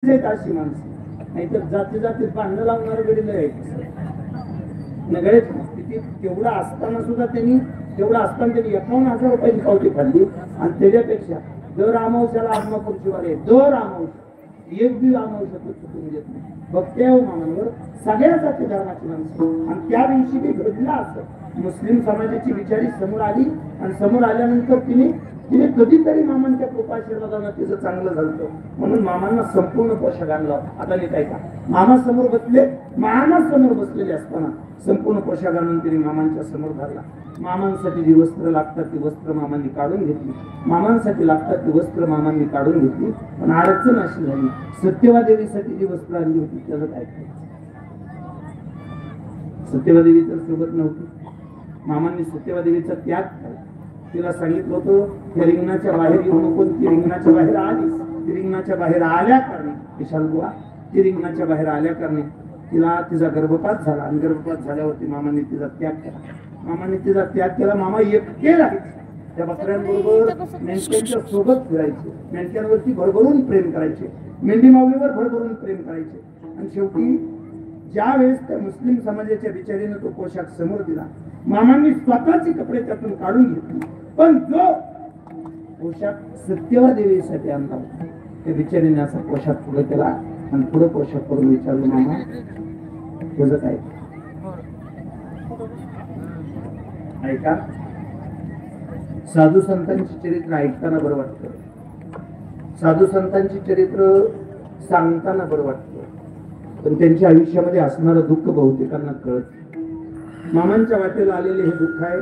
अशी माणसं नाही तर जाती जाती भांडण लावणार गडीला नगळेच तेवढा असताना सुद्धा त्यांनी 51,000 रुपयाची पावती खाल्ली. आणि त्याच्यापेक्षा दर अमावस्याला आत्मापुरचीवार आहे, दर अमावस्या एक बी अमावस्या चुकून देत नाही. बघते मामांवर सगळ्या जाती धर्माची माणसं. आणि त्या दिवशी मी घडला असं मुस्लिम समाजाची विचारी समोर आली. आणि समोर आल्यानंतर तिने कधीतरी मामांच्या कृपाशीर्वादानं तिचं चांगलं झालं म्हणून मामांना संपूर्ण पोशाख आणला. आता मी काय का मामा समोर बसलेले असताना संपूर्ण पोशाख आणून तिने मामांच्या समोर धरला. मामांसाठी जी वस्त्र लागतात ती वस्त्र मामांनी काढून घेतली, मामांसाठी लागतात ती वस्त्र मामांनी काढून घेतली. पण अडचण अशी झाली, सत्यवादेवीसाठी जी वस्त्र आणली होती त्याचं काय करायचं. सत्यवादेवी तर सोबत नव्हती. मामांनी सत्यवादेवीचा त्याग केला. तिला सांगितलं होतं त्या रिंगणाच्या बाहेर येऊ नको. ती रिंगणाच्या बाहेर आली. ती रिंगणाच्या बाहेर आल्या कारणे विशाल बुवा ती रिंगणाच्या बाहेर आल्या कारणे तिचा गर्भपात झाला. आणि गर्भपात झाल्यावरती मामांनी तिचा त्याग केला. मामा एकटे राहायचे. त्या बकऱ्यांबरोबर मेंढक्यांच्या सोबत फिरायचे, मेंढक्यांवरती भरभरून प्रेम करायचे, मेंढी माऊलीवर भरभरून प्रेम करायचे. आणि शेवटी ज्या वेळेस त्या मुस्लिम समाजाच्या बिचारीनं तो पोशाख समोर दिला, मामांनी स्वतःचे कपडे त्यातून काढून घेतले. पण जो पोशाख सत्यवादेवीसाठी आणला होता त्या बिचारीने असा पोशाख पुढे केला. आणि पुढे पोशाख करून विचारलं, मामा तुझं काय ऐका. साधू संतांची चरित्र ऐकताना बरं वाटतं, साधू संतांची चरित्र सांगताना बरं वाटतं, पण त्यांच्या आयुष्यामध्ये असणारं दुःख बहुतेकांना कळत. मामांच्या वाटेला आलेले हे दुःख आहे,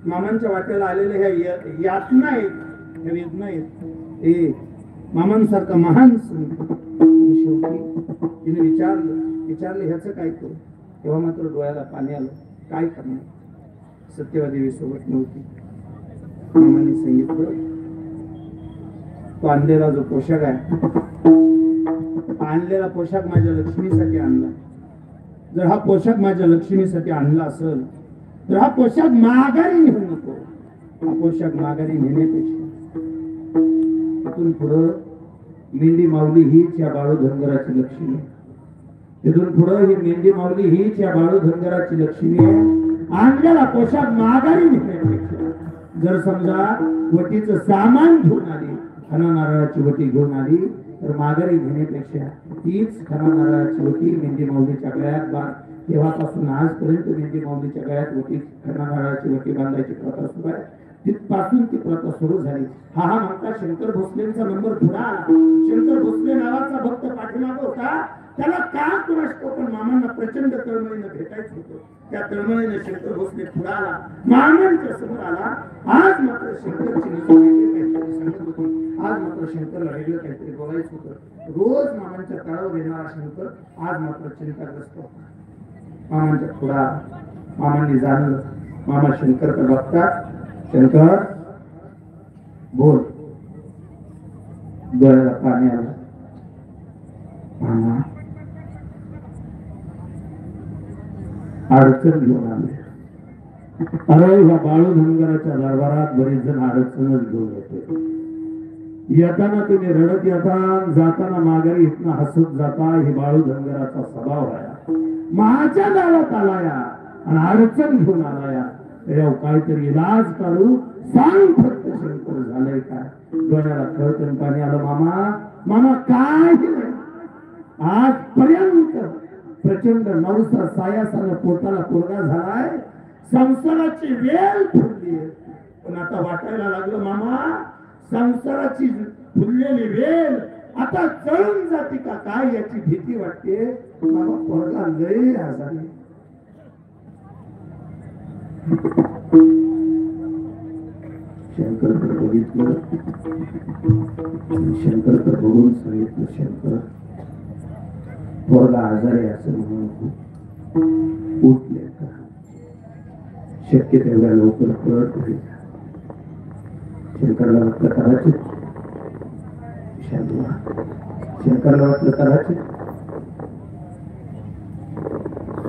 मामांच्या वाटेला आलेले ह्या यातना आहेत, ह्या वेदना आहेत. हे मामांसारखा महान संत. शेवटी तिने विचारलं ह्याचं काय करू. तेव्हा मात्र डोळ्याला पाणी आलं. काय करणार. सत्यवादेवी सोबत नव्हती. मामांनी सांगितलं तो आणलेला जो पोशाख आहे, आणलेला पोशाख माझ्या लक्ष्मीसाठी आणला. जर हा पोशाख माझ्या लक्ष्मीसाठी आणला असेल तर हा पोशाख माघारी नेऊ नको. हा पोशाख माघारी नेण्यापेक्षा तिथून पुढं मेंढी माऊली हीच या बाळू धनगराची लक्ष्मी आहे. तिथून पुढं ही मेंढी माऊली हीच या बाळू धनगराची लक्ष्मी आहे. आणलेला पोशाख माघारी नेण्यापेक्षा जर समजा वटीचं सामान घेऊन आली, खणा नारळाची वटी घेऊन आली, तर माघारी घेण्यापेक्षा तीच खणा नारळाची वटी मेंढी माऊलीच्या गळ्यात तेव्हापासून आजपर्यंत मेंढी माऊलीच्या गळ्यात वटी खणा नारळाची वटी बांधायची प्रथा सुरू आहे. तिथपासून ती प्रथा सुरू झाली. हा म्हणता शंकर भोसलेंचा नंबर पुढे आला. शंकर भोसले नावाचा भक्त पाठीमागे होता. त्याला का कुणाष्टो पण मामांना प्रचंड तळमळीनं भेटायचं होतं. त्या तळमळीनं शंकर भोसले पुढे आला, मामांच्या समोर आला. आज मात्र शंकरची काहीतरी सांगत होती, आज मात्र शंकरला वेगळं काहीतरी बोलायचं होतं. रोज मामांच्या तळावर येणारा शंकर आज मात्र चिंताग्रस्त होता. मामांच्या पुढा मामांनी जाणलं. मामा शंकर बघतात. शंकर बोल. डोळ्याला पाणी आलं. मामा अडचण घेऊन आले. अरे ह्या बाळू धनगराच्या दरबारात बरेच जण अडचणच घेऊन येते. येताना तुम्ही रडत येता, जाताना माघारी इथनं हसत जाता. हे बाळू धनगराचा स्वभाव आहे. माझ्या गावात आलाया आणि अडचण घेऊन आलाया. काहीतरी इलाज काढू सांग फक्त. शंकर झालंय काय. डोळ्याला कळतन पाणी आलं. मामा काय आजपर्यंत प्रचंड नवसा सायासानं पोटाला पोरगा झालाय, संसाराची वेल फुलली. पण आता वाटायला लागलं मामा संसाराची फुललेली वेल आता चळून जाते का काय याची भीती वाटते. मामा पोरगा लय आजारी. शंकर तर बघितलं. शंकर तर बघून सांगितलं, शंकर पोरगा आजारी असं म्हणून उठले का शक्य तेवढ्या लवकर कळत होईल. शंकरला वाटलं करायचे. शंकरला वाटलं करायचे.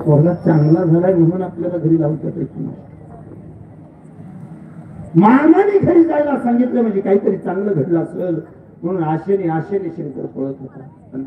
पोरगा चांगला झालाय म्हणून आपल्याला घरी लावतात. मामाने घरी जायला सांगितलं म्हणजे काहीतरी चांगलं घडलं असेल. म्हणून आशेने आशेने शंकर पळत होता आणि